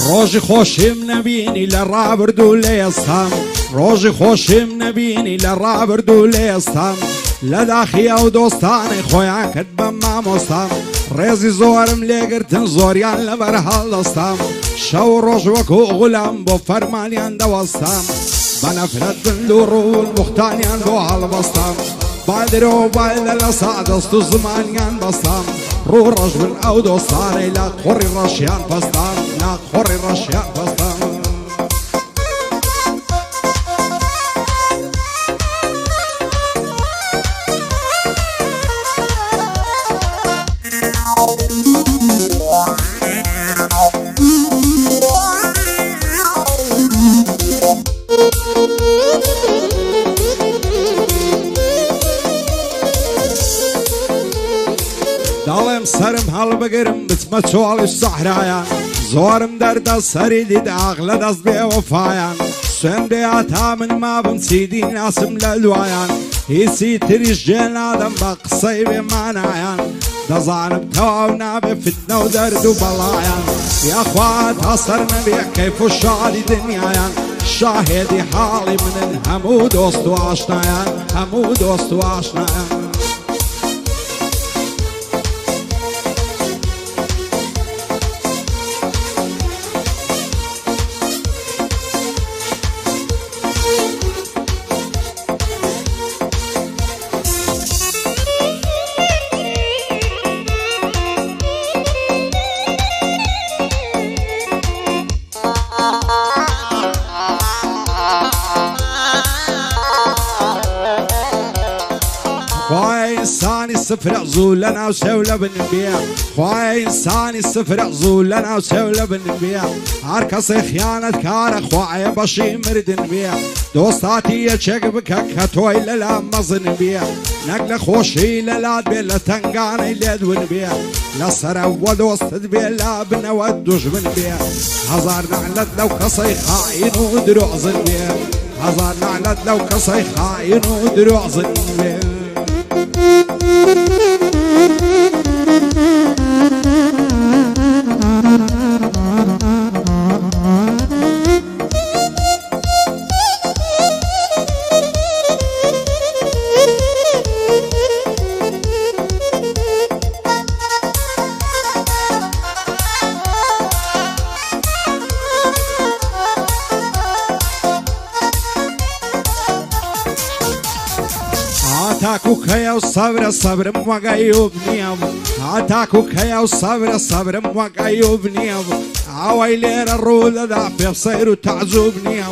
ڕۆژی خۆشیم نەبینی لە ڕابرد و لە ئێستام ڕۆژی خۆشیم نەبینی لە ڕابرد و لە ئێستام لە داخی ئەو دۆستانەی خۆیان کرد بە مامۆستام ڕێزی زۆرم لێگرتن زۆریان لەبەر هەڵدەستام شەو ڕۆژ وەکو غولام بۆ فەرمانیان دەوەستام بە نەفرەت بند و ڕوون موختانیان بۆ هەڵبەستام بادرەوە بایلە لە سادەست و زمانیان بەستام ڕوو ڕۆژ بن ئەو دۆستانەی لە قۆڕی ڕەشیان پەستام لە قۆڕی ڕەشیان پەستام دەڵێم سرم هەڵبگرم بچمە چۆڵی سەحرایان زۆرم دەردە سەری دیداغ لە دەست بێوەفایان سوێن بێ تا من مابم چیدی ناسم لە دوایان هیچی تریش جێ نادەم بە قسەی بێمانایان دەزانم تەواو نابێ فتنە و دەرد و بەڵایان یاخوا تا سەر نەبێ کەیف و شادی دنیایان شاهێدی حاڵی منن هەموو دۆست و ئاشنایان هەموو دۆست و ئاشنایان خوای ئینسانی سفرە زوو لە ناو شێو لە بنم بێ خوای ئینسانی سفرە زوو لە ناو شێو لە بنم بێ هەر کەسێ خیانەت کارە خوایە بەشی مردن بێ دۆستاتی یەکێک بکە کە تۆی لەلا مەزن بێ نەک لە خۆشی لەلات بێ لە تەنگانەی لێدون بێ لەسەرەوە دۆستت بێ لا بنەوە دوژمن بێ هەزار نەعلەت لەو کەسەی خائین و درۆزن بێ هەزار نەعلەت لەو کەسەی خائین و درۆزن بێ هاتاکو کەیە و سەبرە سەبرم وەک ئەیوب نییە هاتاکو کەیە و سەبرە سەبرم وەک ئەیوب نییە ئەوەی لێرە ڕوو دەدا پێسەیر و تەعجوب نییە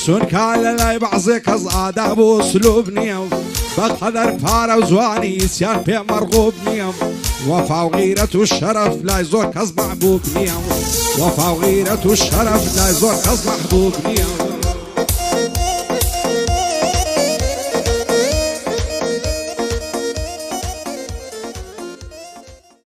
چونکە لە لای بەعزێ کەس ئاداب و سلوب نییە بەقەدەر پارە و جوانی ئیسیان پێ مەرغوب نییە وەفا و غیرەت و شەرەف لای زۆر کەس محبوب نییە وەفا و غیرەت و شەرەف لای زۆر کەس محبوب نییە